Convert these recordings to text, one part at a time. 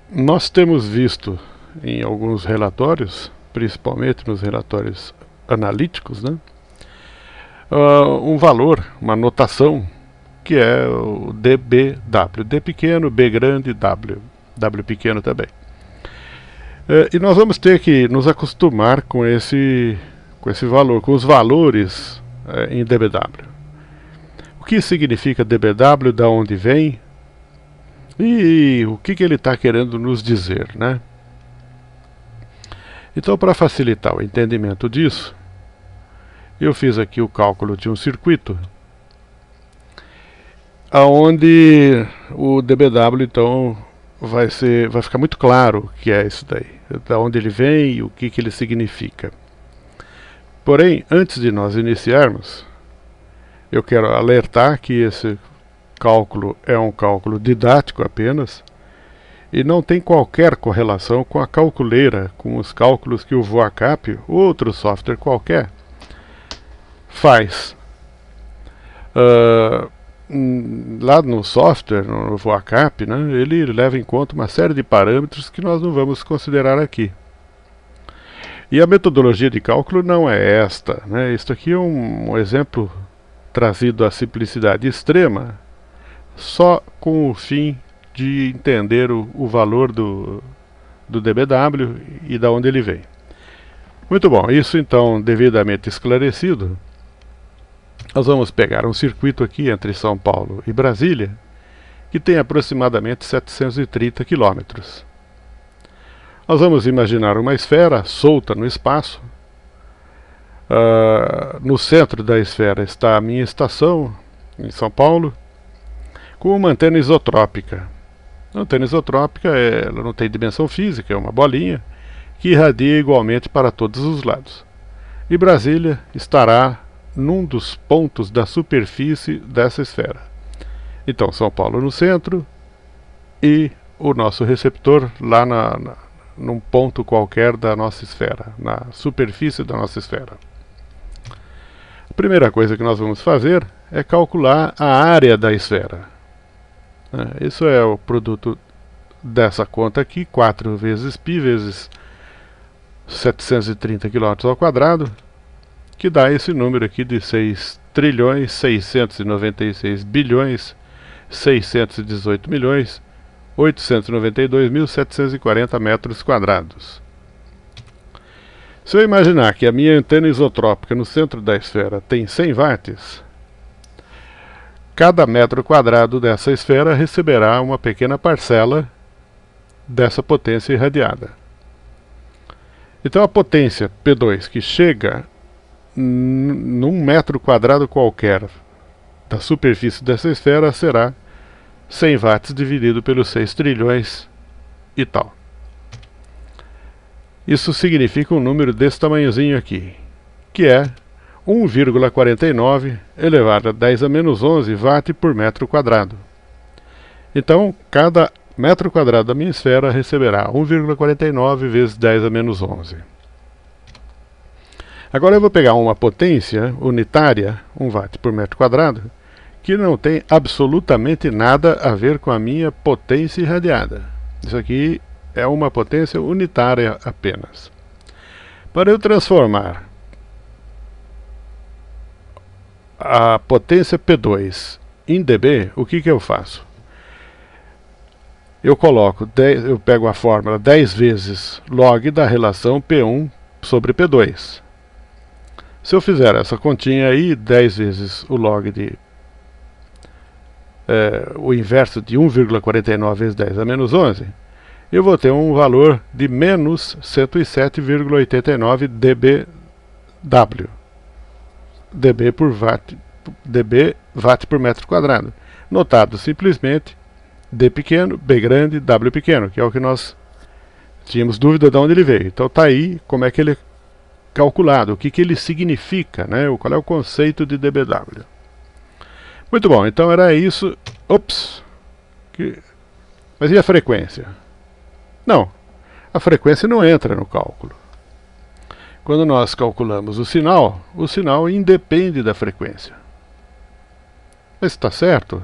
Nós temos visto em alguns relatórios, principalmente nos relatórios analíticos, né, um valor, uma notação, que é o dBW, D pequeno, B grande, W, W pequeno também. E nós vamos ter que nos acostumar com esse valor, com os valores em dBW. O que significa dBW, da onde vem e o que ele está querendo nos dizer, né? Então, para facilitar o entendimento disso, eu fiz aqui o cálculo de um circuito aonde o dBW então vai ficar muito claro o que é isso daí, da onde ele vem e o que ele significa. Porém, antes de nós iniciarmos, eu quero alertar que esse cálculo é um cálculo didático apenas e não tem qualquer correlação com a calculeira, com os cálculos que o VoaCap ou outro software qualquer faz. Lá no software, no VoaCap, né, ele leva em conta uma série de parâmetros que nós não vamos considerar aqui. E a metodologia de cálculo não é esta, né? Isto aqui é um exemplo trazido à simplicidade extrema, só com o fim de entender o valor do dBW e da onde ele vem. Muito bom, isso então devidamente esclarecido, nós vamos pegar um circuito aqui entre São Paulo e Brasília, que tem aproximadamente 730 quilômetros. Nós vamos imaginar uma esfera solta no espaço. No centro da esfera está a minha estação, em São Paulo, com uma antena isotrópica. A antena isotrópica ela não tem dimensão física, é uma bolinha que irradia igualmente para todos os lados. E Brasília estará num dos pontos da superfície dessa esfera. Então, São Paulo no centro e o nosso receptor lá num ponto qualquer da nossa esfera, na superfície da nossa esfera. A primeira coisa que nós vamos fazer é calcular a área da esfera. Isso é o produto dessa conta aqui, 4 vezes π vezes 730 km ao quadrado, que dá esse número aqui de 6.696.618.892.740 metros quadrados. Se eu imaginar que a minha antena isotrópica no centro da esfera tem 100 watts, cada metro quadrado dessa esfera receberá uma pequena parcela dessa potência irradiada. Então a potência P2 que chega num metro quadrado qualquer da superfície dessa esfera será 100 watts dividido pelos 6 trilhões e tal. Isso significa um número desse tamanhozinho aqui, que é 1,49 elevado a 10 a menos 11 watt por metro quadrado. Então, cada metro quadrado da minha esfera receberá 1,49 vezes 10 a menos 11. Agora eu vou pegar uma potência unitária, 1 watt por metro quadrado, que não tem absolutamente nada a ver com a minha potência irradiada. Isso aqui é uma potência unitária apenas. Para eu transformar a potência P2 em dB, o que eu faço? Eu pego a fórmula 10 vezes log da relação P1 sobre P2. Se eu fizer essa continha aí, 10 vezes o log o inverso de 1,49 vezes 10 a menos 11, eu vou ter um valor de menos 107,89 dBW. dB por watt, dB watt por metro quadrado. Notado simplesmente D pequeno, B grande, W pequeno, que é o que nós tínhamos dúvida de onde ele veio. Então está aí como é que ele é calculado, o que ele significa, né? Qual é o conceito de dBW. Muito bom, então era isso. Ops! Mas e a frequência? Não, a frequência não entra no cálculo. Quando nós calculamos o sinal independe da frequência. Mas está certo?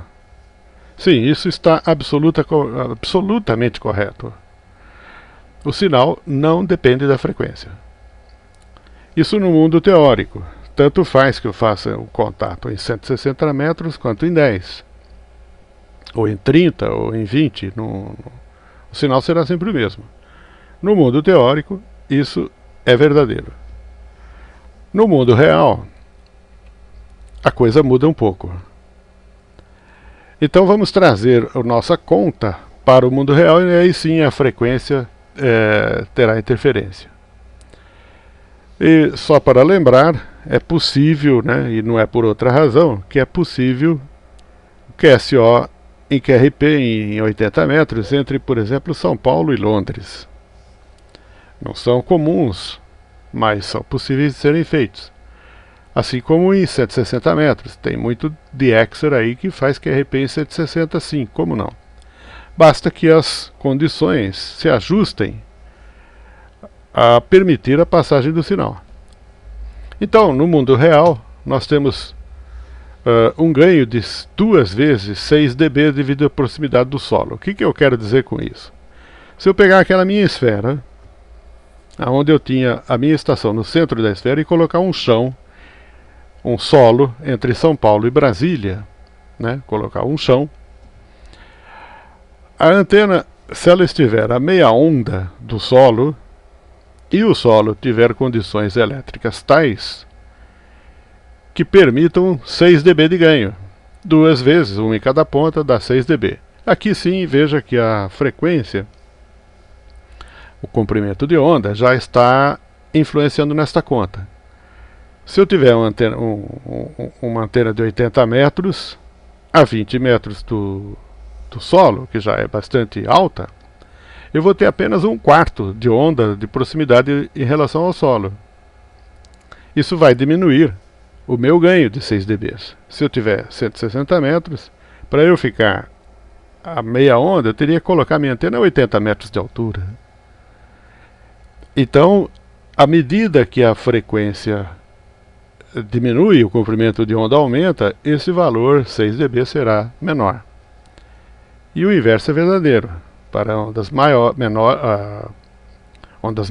Sim, isso está absolutamente correto. O sinal não depende da frequência. Isso no mundo teórico. Tanto faz que eu faça o contato em 160 metros quanto em 10. Ou em 30, ou em 20. O sinal será sempre o mesmo. No mundo teórico, isso é verdadeiro. No mundo real, a coisa muda um pouco. Então vamos trazer a nossa conta para o mundo real e aí sim a frequência terá interferência. E só para lembrar, é possível, né, e não é por outra razão, que é possível QSO em QRP em 80 metros entre, por exemplo, São Paulo e Londres. Não são comuns, mas são possíveis de serem feitos. Assim como em 160 metros. Tem muito DXer aí que faz QRP em 160 sim, como não? Basta que as condições se ajustem a permitir a passagem do sinal. Então, no mundo real, nós temos um ganho de 2 vezes 6 dB devido à proximidade do solo. O que eu quero dizer com isso? Se eu pegar aquela minha esfera, onde eu tinha a minha estação no centro da esfera, e colocar um chão, um solo entre São Paulo e Brasília, né? Colocar um chão, a antena, se ela estiver a meia onda do solo, e o solo tiver condições elétricas tais que permitam 6 dB de ganho. 2 vezes, uma em cada ponta, dá 6 dB. Aqui sim, veja que a frequência, o comprimento de onda, já está influenciando nesta conta. Se eu tiver uma antena de 80 metros a 20 metros do solo, que já é bastante alta, eu vou ter apenas 1/4 de onda de proximidade em relação ao solo. Isso vai diminuir o meu ganho de 6 dB. Se eu tiver 160 metros, para eu ficar a meia onda, eu teria que colocar minha antena a 80 metros de altura. Então, à medida que a frequência diminui, o comprimento de onda aumenta, esse valor 6 dB será menor. E o inverso é verdadeiro. Para ondas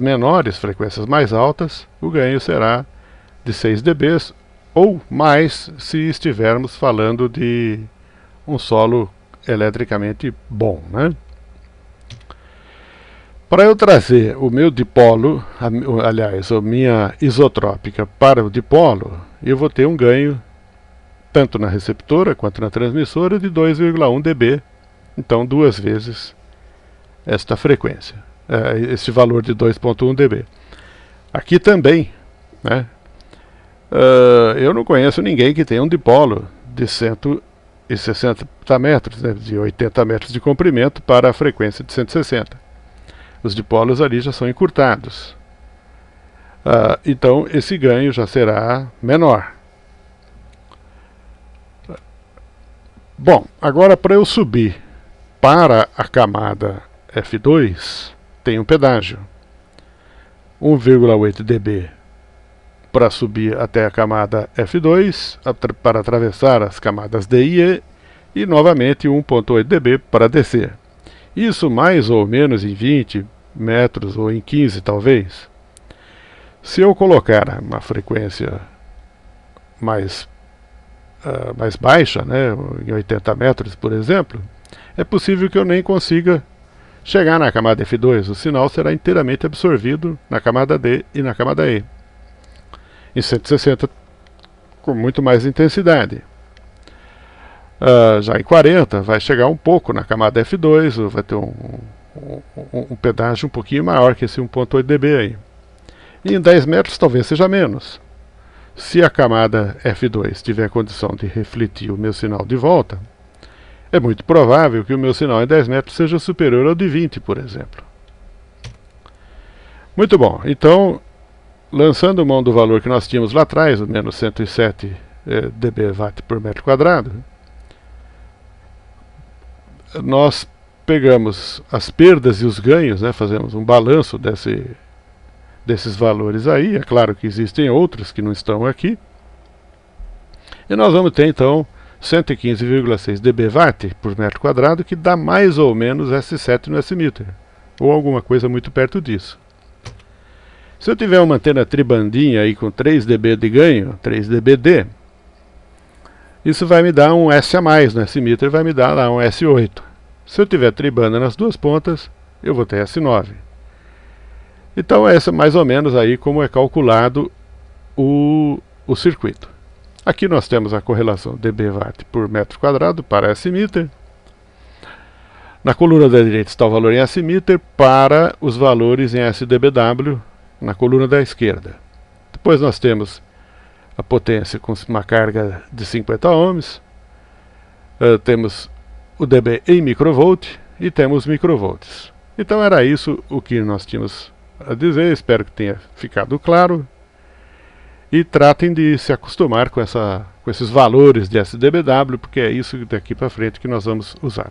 menores, frequências mais altas, o ganho será de 6 dB ou mais se estivermos falando de um solo eletricamente bom, né? Para eu trazer o meu dipolo, aliás, a minha isotrópica para o dipolo, eu vou ter um ganho tanto na receptora quanto na transmissora de 2,1 dB, então 2 vezes esta frequência, esse valor de 2,1 dB. Aqui também, né, eu não conheço ninguém que tenha um dipolo de 160 metros, né, de 80 metros de comprimento para a frequência de 160. Os dipolos ali já são encurtados. Então esse ganho já será menor. Bom, agora para eu subir para a camada F2, tem um pedágio. 1,8 dB para subir até a camada F2, para atravessar as camadas D e E novamente 1,8 dB para descer. Isso mais ou menos em 20 metros ou em 15 talvez. Se eu colocar uma frequência mais baixa, né, em 80 metros por exemplo, é possível que eu nem consiga chegar na camada F2, o sinal será inteiramente absorvido na camada D e na camada E. Em 160 com muito mais intensidade. Já em 40 vai chegar um pouco na camada F2, vai ter um pedágio um pouquinho maior que esse 1,8 dB aí. E em 10 metros talvez seja menos. Se a camada F2 tiver condição de refletir o meu sinal de volta, é muito provável que o meu sinal em 10 metros seja superior ao de 20, por exemplo. Muito bom, então, lançando mão do valor que nós tínhamos lá atrás, o menos 107 dB/watt por metro quadrado, nós pegamos as perdas e os ganhos, né, fazemos um balanço desses valores aí. É claro que existem outros que não estão aqui. E nós vamos ter então 115,6 dB/watt por metro quadrado, que dá mais ou menos S7 no S-meter, ou alguma coisa muito perto disso. Se eu tiver uma antena tribandinha aí com 3 dB de ganho, 3 dBd, isso vai me dar um S a mais no S-emitter, vai me dar lá um S8. Se eu tiver tribanda nas duas pontas, eu vou ter S9. Então essa é mais ou menos aí como é calculado o circuito. Aqui nós temos a correlação dB/watt por metro quadrado para S-emitter. Na coluna da direita está o valor em S-emitter para os valores em SdBW na coluna da esquerda. Depois nós temos a potência com uma carga de 50 ohms, temos o dB em microvolt e temos microvolts. Então era isso o que nós tínhamos a dizer, espero que tenha ficado claro. E tratem de se acostumar com esses valores de SdBW, porque é isso daqui para frente que nós vamos usar.